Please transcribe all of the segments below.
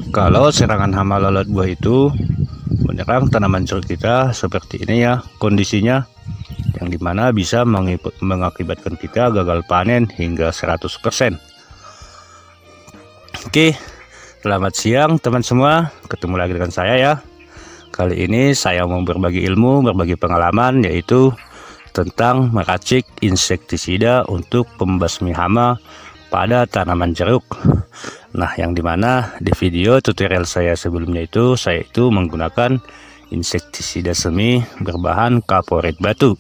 Kalau serangan hama lalat buah itu menyerang tanaman jeruk kita seperti ini ya kondisinya, yang dimana bisa mengakibatkan kita gagal panen hingga 100%. Oke, selamat siang teman semua, ketemu lagi dengan saya ya. Kali ini saya mau berbagi ilmu, berbagi pengalaman, yaitu tentang meracik insektisida untuk pembasmi hama pada tanaman jeruk. Nah, yang dimana di video tutorial saya sebelumnya itu saya menggunakan insektisida semi berbahan kaporit batu.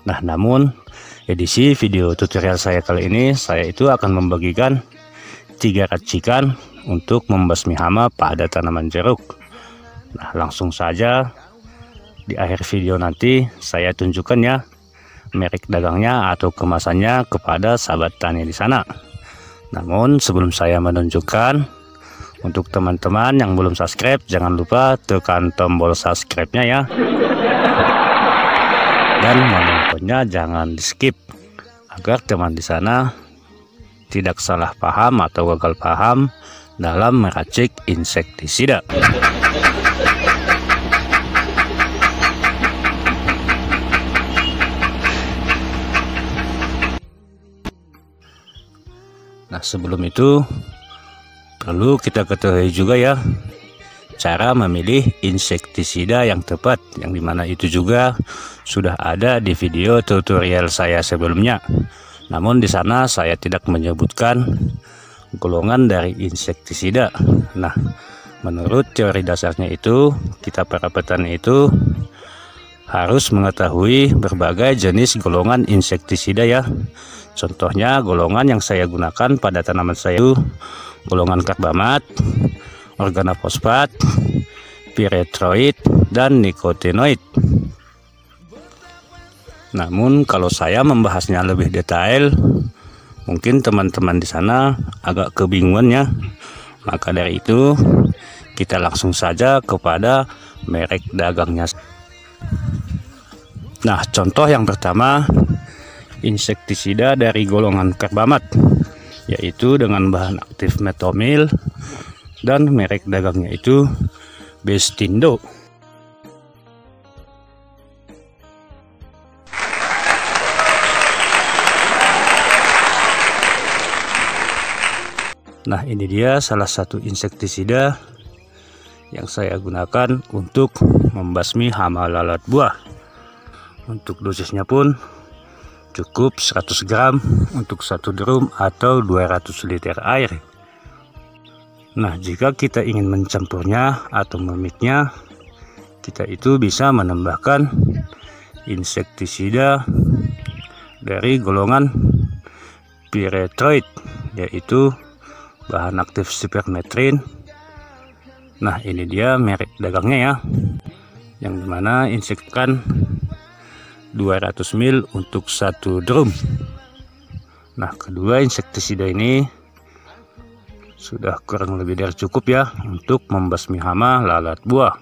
Nah, namun edisi video tutorial saya kali ini saya akan membagikan 3 racikan untuk membasmi hama pada tanaman jeruk. Nah, langsung saja di akhir video nanti saya tunjukkan ya merek dagangnya atau kemasannya kepada sahabat tani di sana. Namun sebelum saya menunjukkan, untuk teman-teman yang belum subscribe, jangan lupa tekan tombol subscribe-nya ya. Dan menontonnya jangan di skip, agar teman di sana tidak salah paham atau gagal paham dalam meracik insektisida. Nah, sebelum itu perlu kita ketahui juga ya cara memilih insektisida yang tepat, yang dimana itu juga sudah ada di video tutorial saya sebelumnya. Namun di sana saya tidak menyebutkan golongan dari insektisida. Nah, menurut teori dasarnya itu kita para petani itu harus mengetahui berbagai jenis golongan insektisida ya. Contohnya golongan yang saya gunakan pada tanaman saya itu golongan karbamat, organofosfat, piretroid, dan nikotinoid. Namun kalau saya membahasnya lebih detail, mungkin teman-teman di sana agak kebingungan ya. Maka dari itu kita langsung saja kepada merek dagangnya. Nah, contoh yang pertama, insektisida dari golongan karbamat, yaitu dengan bahan aktif metomil dan merek dagangnya itu Bestindo. Nah, ini dia salah satu insektisida yang saya gunakan untuk membasmi hama lalat buah. Untuk dosisnya pun cukup 100 gram untuk 1 drum atau 200 liter air. Nah, jika kita ingin mencampurnya atau memiknya, kita itu bisa menambahkan insektisida dari golongan piretroid, yaitu bahan aktif spermetrin. Nah, ini dia merek dagangnya ya, yang dimana insektan 200 ml untuk 1 drum. Nah, kedua insektisida ini sudah kurang lebih dari cukup ya untuk membasmi hama lalat buah.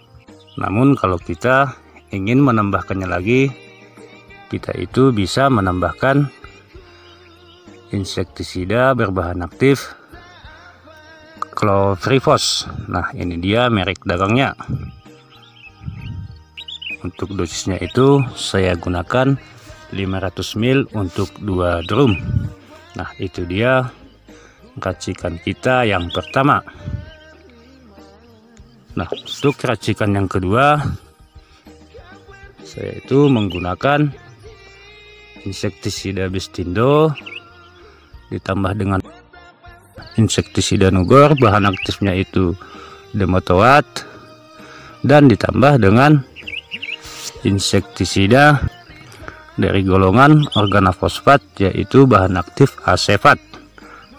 Namun kalau kita ingin menambahkannya lagi, kita itu bisa menambahkan insektisida berbahan aktif Clofrifos. Nah, ini dia merek dagangnya. Untuk dosisnya itu saya gunakan 500 ml untuk 2 drum. Nah, itu dia racikan kita yang pertama. Nah, untuk racikan yang kedua, saya itu menggunakan insektisida Bestindo ditambah dengan insektisida Nugor, bahan aktifnya itu Demotoat, dan ditambah dengan insektisida dari golongan organofosfat, yaitu bahan aktif asefat.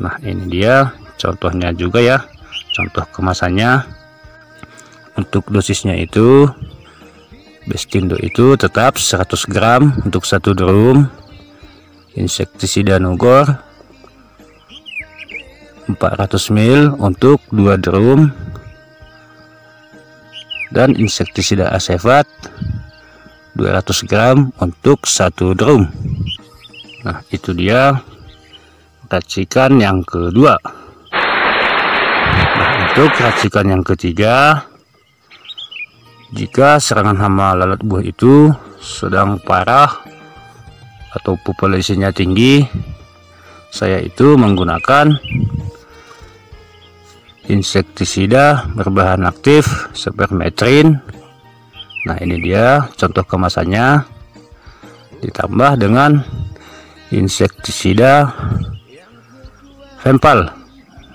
Nah, ini dia contohnya juga ya, contoh kemasannya. Untuk dosisnya itu Bestindo itu tetap 100 gram untuk 1 drum, insektisida Nugor 400 ml untuk 2 drum, dan insektisida asefat 200 gram untuk 1 drum. Nah, itu dia racikan yang kedua. Nah, untuk racikan yang ketiga, jika serangan hama lalat buah itu sedang parah atau populasinya tinggi, saya itu menggunakan insektisida berbahan aktif spermetrin. Nah, ini dia contoh kemasannya, ditambah dengan insektisida Vempal.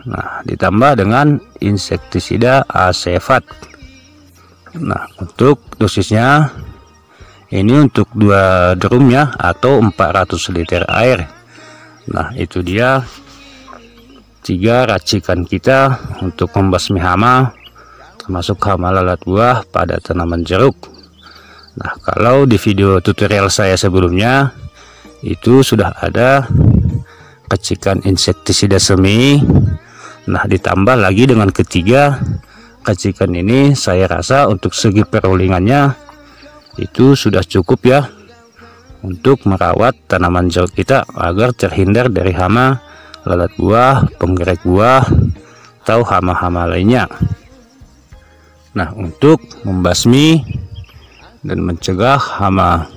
Nah, ditambah dengan insektisida Acefat. Nah, untuk dosisnya ini untuk 2 drum ya, atau 400 liter air. Nah, itu dia 3 racikan kita untuk membasmi hama, termasuk hama lalat buah pada tanaman jeruk. Nah, kalau di video tutorial saya sebelumnya itu sudah ada racikan insektisida semi. Nah, ditambah lagi dengan ketiga racikan ini, saya rasa untuk segi perolingannya itu sudah cukup ya untuk merawat tanaman jeruk kita agar terhindar dari hama lalat buah, penggerak buah, atau hama-hama lainnya. Nah, untuk membasmi dan mencegah hama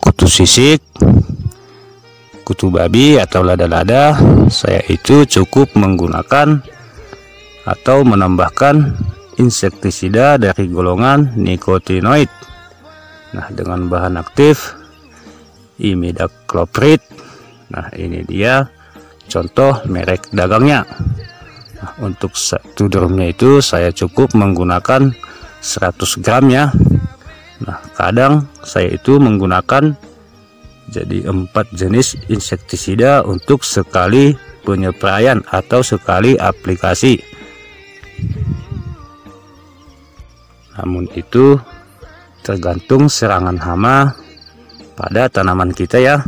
kutu sisik, kutu babi, atau lada-lada, saya itu cukup menggunakan atau menambahkan insektisida dari golongan nikotinoid. Nah, dengan bahan aktif imidacloprid. Nah, ini dia contoh merek dagangnya. Nah, untuk 1 drumnya itu saya cukup menggunakan 100 gram ya. Nah, kadang saya itu menggunakan jadi 4 jenis insektisida untuk sekali penyepraian atau sekali aplikasi. Namun itu tergantung serangan hama pada tanaman kita ya.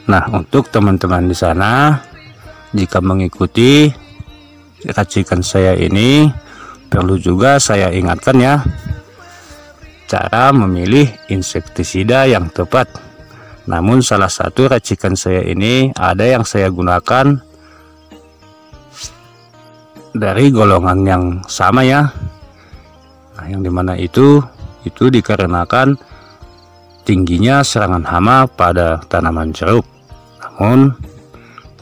Nah, untuk teman-teman di sana, jika mengikuti racikan saya ini, perlu juga saya ingatkan ya, cara memilih insektisida yang tepat. Namun salah satu racikan saya ini ada yang saya gunakan dari golongan yang sama ya. Nah, yang dimana itu dikarenakan tingginya serangan hama pada tanaman jeruk. Namun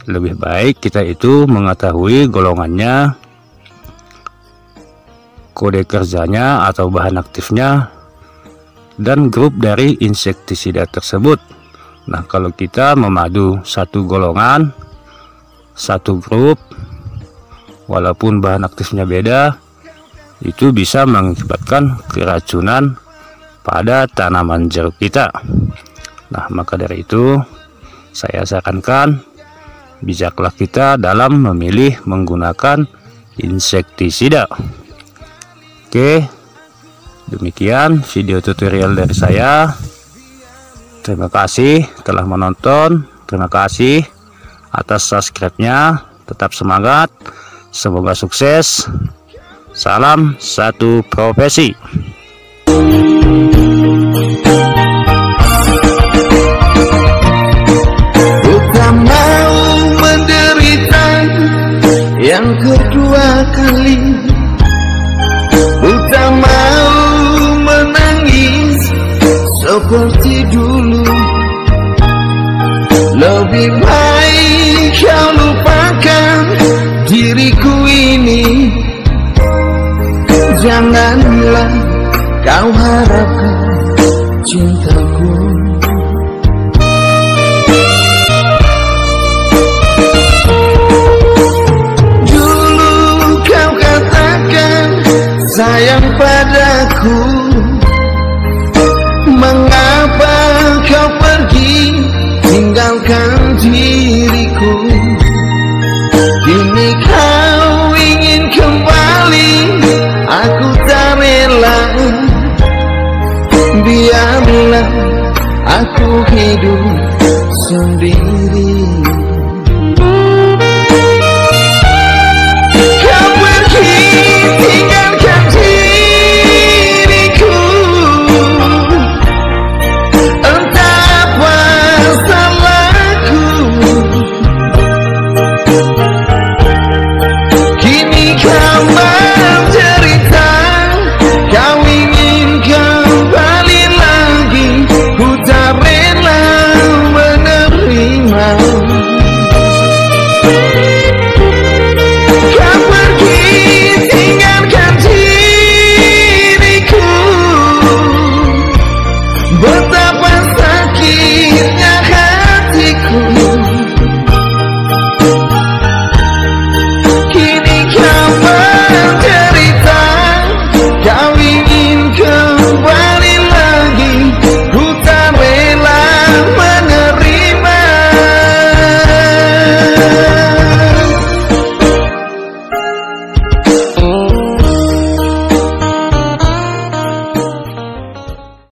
lebih baik kita itu mengetahui golongannya, kode kerjanya atau bahan aktifnya, dan grup dari insektisida tersebut. Nah, kalau kita memadu satu golongan, satu grup, walaupun bahan aktifnya beda, itu bisa mengakibatkan keracunan pada tanaman jeruk kita. Nah, maka dari itu saya sarankan bijaklah kita dalam memilih menggunakan insektisida. Oke, demikian video tutorial dari saya. Terima kasih telah menonton. Terima kasih atas subscribe-nya. Tetap semangat, semoga sukses. Salam satu profesi. Bukan mau menderita yang kedua kali, bukan mau menangis seperti dulu. Lebih baik kau lupakan diriku ini. Janganlah kau harapkan cintaku